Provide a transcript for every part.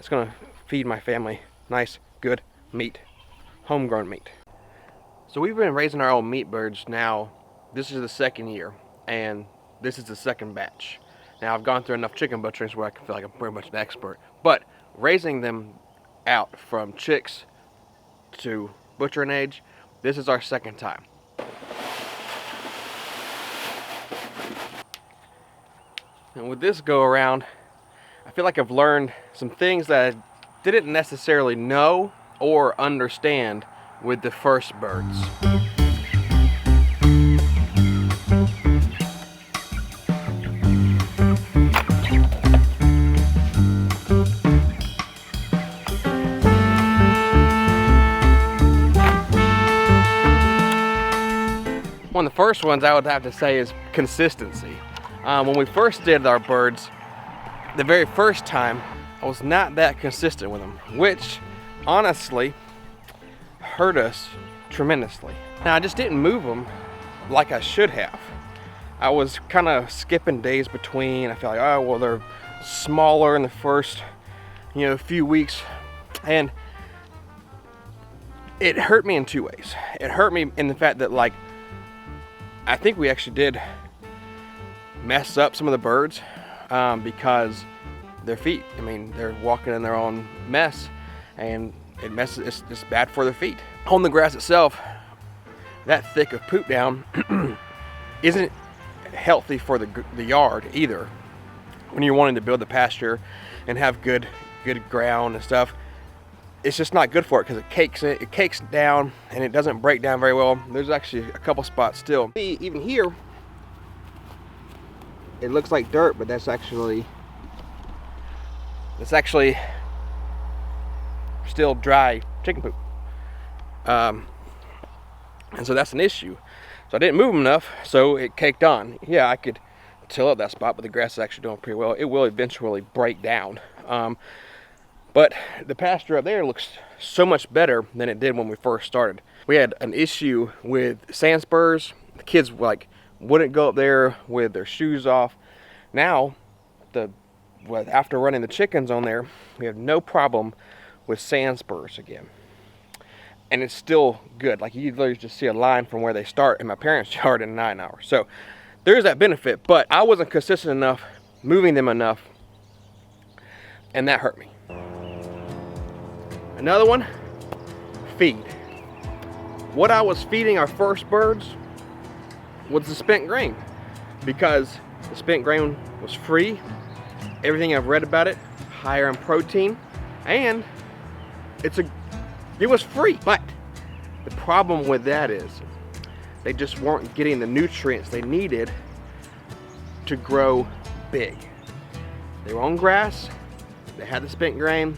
just gonna feed my family nice, good meat, homegrown meat. So we've been raising our own meat birds now. This is the second year, and this is the second batch. Now I've gone through enough chicken butcherings where I can feel like I'm pretty much an expert, but raising them out from chicks to butchering age, this is our second time. And with this go around, I feel like I've learned some things that I didn't necessarily know or understand with the first birds. One of the first ones I would have to say is consistency. When we first did our birds, the very first time, I was not that consistent with them, which honestly hurt us tremendously. Now I just didn't move them like I should have. I was kind of skipping days between. I felt like, oh well, they're smaller in the first, few weeks, and it hurt me in two ways. It hurt me in the fact that, like, I think we actually did mess up some of the birds because their feet. I mean, they're walking in their own mess, and it's bad for their feet. On the grass itself, that thick of poop down isn't healthy for the yard either. When you're wanting to build the pasture and have good ground and stuff, it's just not good for it because it cakes down and it doesn't break down very well. There's actually a couple spots still. Even here, it looks like dirt, but that's actually still dry chicken poop. And so that's an issue. So I didn't move them enough, so it caked on. Yeah, I could till up that spot, but the grass is actually doing pretty well. It will eventually break down. But the pasture up there looks so much better than it did when we first started. We had an issue with sand spurs. The kids wouldn't go up there with their shoes off. Now, after running the chickens on there, we have no problem with sand spurs again. And it's still good. Like, you literally just see a line from where they start in my parents' yard in 9 hours. So there's that benefit, but I wasn't consistent enough, moving them enough, and that hurt me. Another one, feed. What I was feeding our first birds was the spent grain, because the spent grain was free. Everything I've read about it, higher in protein, and it was free. But the problem with that is they just weren't getting the nutrients they needed to grow big. They were on grass, they had the spent grain,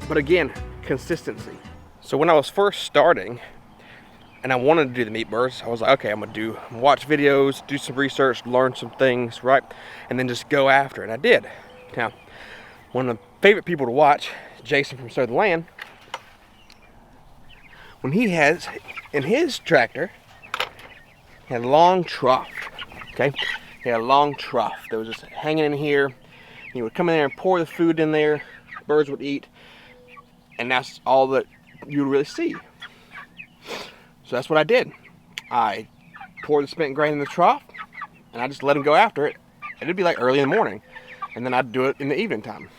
but again, consistency. So when I was first starting and I wanted to do the meat birds, I was like, okay, I'm gonna watch videos, do some research, learn some things, right? And then just go after it. And I did. Now, one of the favorite people to watch, Jason from Southern Land, when he has in his tractor, he had a long trough, okay? He had a long trough that was just hanging in here. He would come in there and pour the food in there, birds would eat, and that's all that you would really see. So that's what I did. I poured the spent grain in the trough, and I just let him go after it. It'd be like early in the morning, and then I'd do it in the evening time.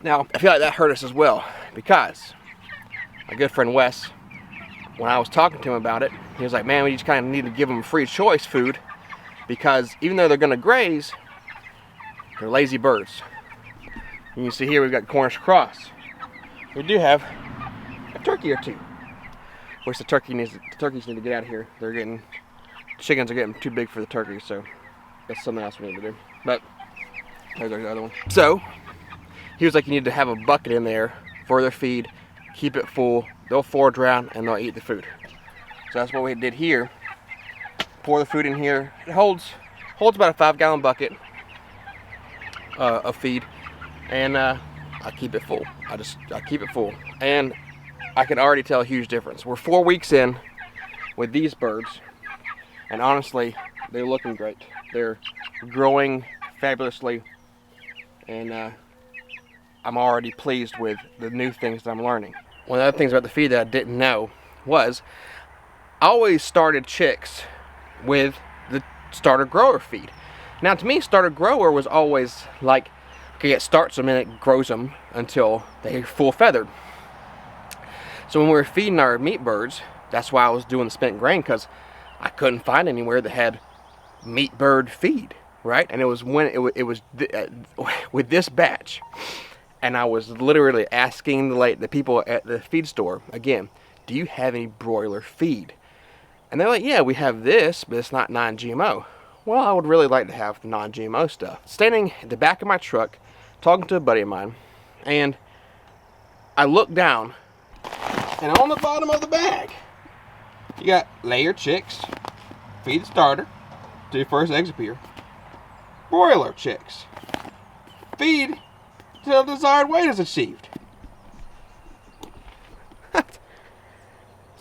Now, I feel like that hurt us as well, because my good friend Wes, when I was talking to him about it, he was like, man, we just kind of need to give them free choice food, because even though they're gonna graze, they're lazy birds. You can see here we've got Cornish cross. We do have a turkey or two. Of course, the turkeys need to get out of here. Chickens are getting too big for the turkeys, so that's something else we need to do. But there's the other one. So he was like, you need to have a bucket in there for their feed, keep it full. They'll forage around and they'll eat the food. So that's what we did here. Pour the food in here. It holds about a 5-gallon bucket of feed, and I keep it full. I keep it full, and I can already tell a huge difference. We're 4 weeks in with these birds, and honestly, they're looking great. They're growing fabulously, and I'm already pleased with the new things that I'm learning. One of the other things about the feed that I didn't know was I always started chicks with the starter grower feed. Now to me, starter grower was always like, okay, it starts them and it grows them until they're full feathered. So when we were feeding our meat birds, that's why I was doing the spent grain, because I couldn't find anywhere that had meat bird feed, right? And it was when it was with this batch, and I was literally asking the people at the feed store again, do you have any broiler feed? And they're like, yeah, we have this, but it's not non-GMO. Well, I would really like to have the non-GMO stuff. Standing at the back of my truck, talking to a buddy of mine, and I look down, and on the bottom of the bag, you got lay your chicks, feed the starter till your first eggs appear, broiler chicks, feed till the desired weight is achieved.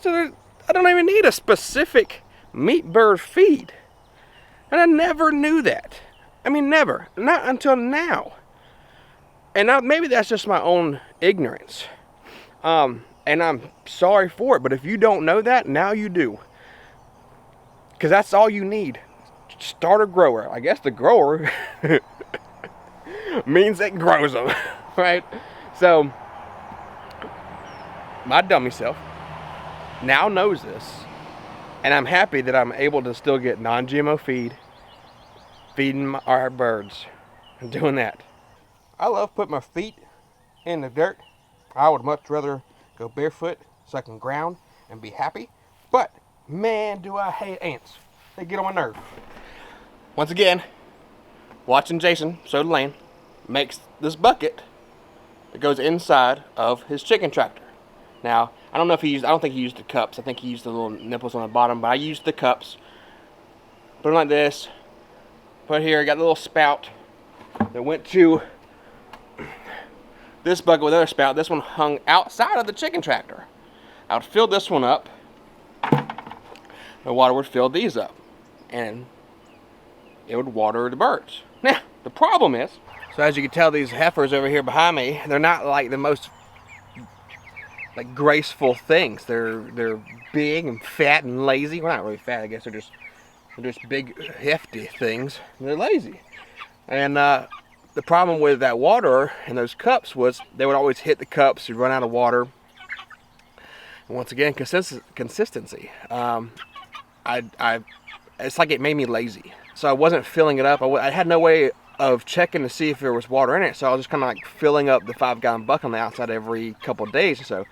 So I don't even need a specific meat bird feed. And I never knew that. I mean, never. Not until now. And now, maybe that's just my own ignorance. And I'm sorry for it. But if you don't know that, now you do. Because that's all you need. Starter grower. I guess the grower means it grows them. Right? So, my dummy self now knows this, and I'm happy that I'm able to still get non-GMO feed, feeding our birds, and doing that. I love putting my feet in the dirt. I would much rather go barefoot so I can ground and be happy, but man, do I hate ants. They get on my nerve. Once again, watching Jason sow the land makes this bucket that goes inside of his chicken tractor. Now, I don't think he used the cups. I think he used the little nipples on the bottom, but I used the cups. Put them like this. Put here, got the little spout that went to this bucket with another spout. This one hung outside of the chicken tractor. I would fill this one up. The water would fill these up. And it would water the birds. Now, the problem is, so as you can tell, these heifers over here behind me, they're not like the most like graceful things. They're big and fat and lazy. Well, not really fat, I guess they're just big hefty things. They're lazy. And the problem with that water and those cups was they would always hit the cups, you'd run out of water. And once again, consistency. It's like it made me lazy. So I wasn't filling it up. I had no way of checking to see if there was water in it. So I was just kind of like filling up the 5-gallon bucket on the outside every couple of days or so.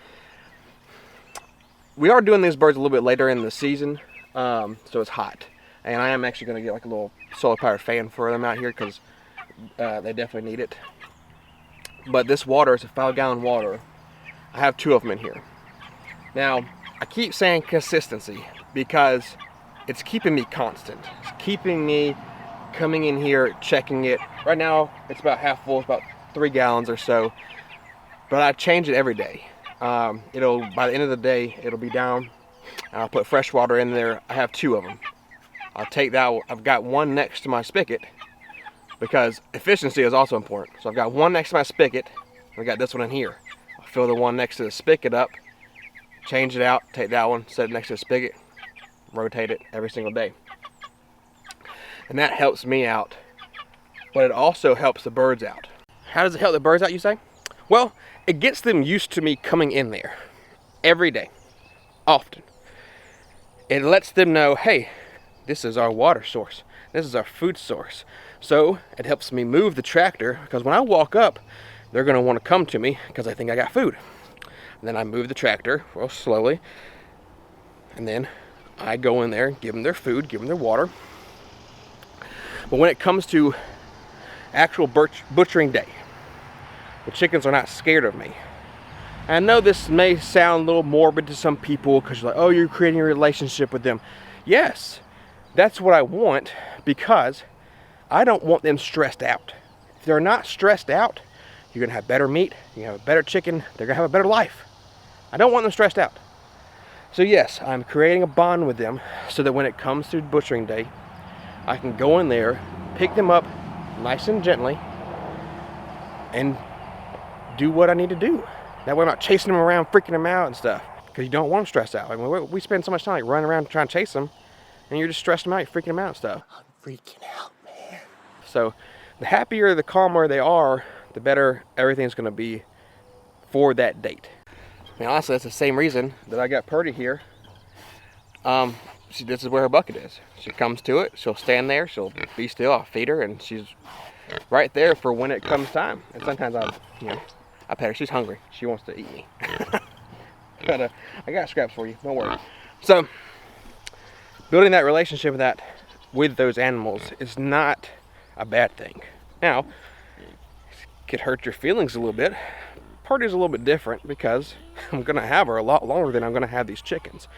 We are doing these birds a little bit later in the season, so it's hot. And I am actually going to get like a little solar powered fan for them out here because they definitely need it. But this water is a 5-gallon water. I have 2 of them in here. Now, I keep saying consistency because it's keeping me constant. It's keeping me coming in here, checking it. Right now, it's about half full. It's about 3 gallons or so. But I change it every day. By the end of the day, it'll be down. And I'll put fresh water in there. I have 2 of them. I'll take that. I've got one next to my spigot because efficiency is also important. So I've got one next to my spigot. I got this one in here. I'll fill the one next to the spigot up, change it out, take that one, set it next to the spigot, rotate it every single day. And that helps me out, but it also helps the birds out. How does it help the birds out, you say? Well, it gets them used to me coming in there every day, often. It lets them know, hey, this is our water source. This is our food source. So it helps me move the tractor because when I walk up, they're going to want to come to me because they think I got food. And then I move the tractor real slowly. And then I go in there and give them their food, give them their water. But when it comes to actual butchering day, the chickens are not scared of me. And I know this may sound a little morbid to some people because you're like, oh, you're creating a relationship with them. Yes, that's what I want because I don't want them stressed out. If they're not stressed out, you're going to have better meat, you're going to have a better chicken, they're going to have a better life. I don't want them stressed out. So yes, I'm creating a bond with them so that when it comes to butchering day, I can go in there, pick them up nice and gently, and do what I need to do. That way I'm not chasing them around, freaking them out and stuff. Because you don't want them stressed out. I mean, we spend so much time like running around trying to chase them, and you're just stressing them out, you're freaking them out and stuff. I'm freaking out, man. So the happier, the calmer they are, the better everything's gonna be for that date. I mean, honestly, that's the same reason that I got Purdy here. This is where her bucket is. She comes to it, she'll stand there, she'll be still, I'll feed her, and she's right there for when it comes time. And sometimes I pet her, she's hungry, she wants to eat me. But I got scraps for you, don't worry. So, building that relationship with those animals is not a bad thing. Now, it could hurt your feelings a little bit. Purdy's a little bit different because I'm gonna have her a lot longer than I'm gonna have these chickens.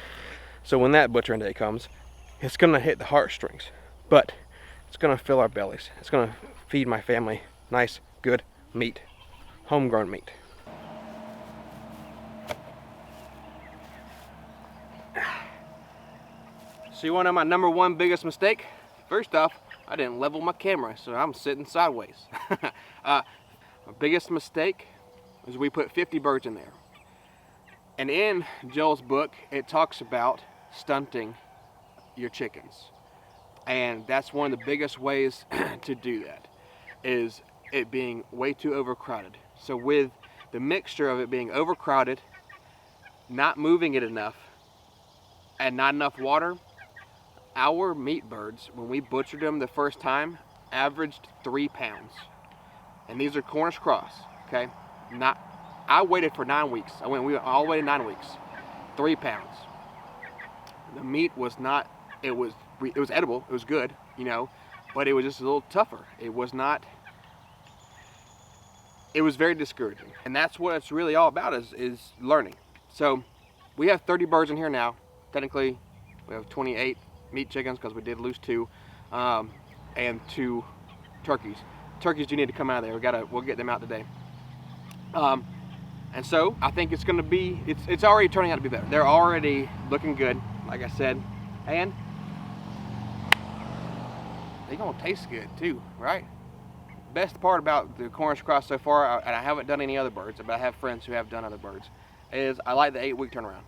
So when that butchering day comes, it's gonna hit the heartstrings, but it's gonna fill our bellies. It's gonna feed my family nice, good meat, homegrown meat. So you wanna know my number one biggest mistake? First off, I didn't level my camera, so I'm sitting sideways. My biggest mistake is we put 50 birds in there. And in Joel's book, it talks about stunting your chickens. And that's one of the biggest ways to do that, is it being way too overcrowded. So with the mixture of it being overcrowded, not moving it enough, and not enough water, our meat birds, when we butchered them the first time, averaged 3 pounds. And these are Cornish cross, okay? I waited for 9 weeks. We all waited 9 weeks. 3 pounds. The meat was not, it was edible, it was good, but it was just a little tougher. It was very discouraging. And that's what it's really all about, is learning. So we have 30 birds in here now. Technically, we have 28 meat chickens because we did lose 2, and 2 turkeys. Turkeys do need to come out of there. We'll get them out today. And so I think it's going to be, it's already turning out to be better. They're already looking good, like I said, and they're going to taste good too, right? Best part about the Cornish cross so far, and I haven't done any other birds, but I have friends who have done other birds, is I like the 8-week turnaround.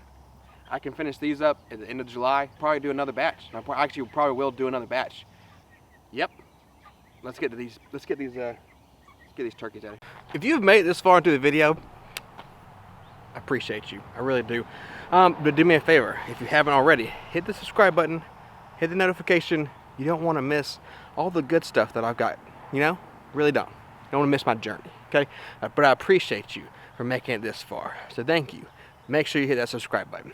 I can finish these up at the end of July, probably do another batch. I actually probably will do another batch. Yep. Let's get these turkeys out of here. If you've made it this far into the video, I appreciate you. I really do. But do me a favor, if you haven't already, hit the subscribe button, hit the notification. You don't want to miss all the good stuff that I've got. Really don't. You don't want to miss my journey, okay? But I appreciate you for making it this far. So thank you. Make sure you hit that subscribe button.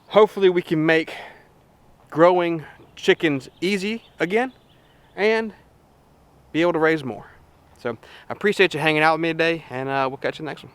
Hopefully we can make growing chickens easy again and be able to raise more. So I appreciate you hanging out with me today, and we'll catch you in the next one.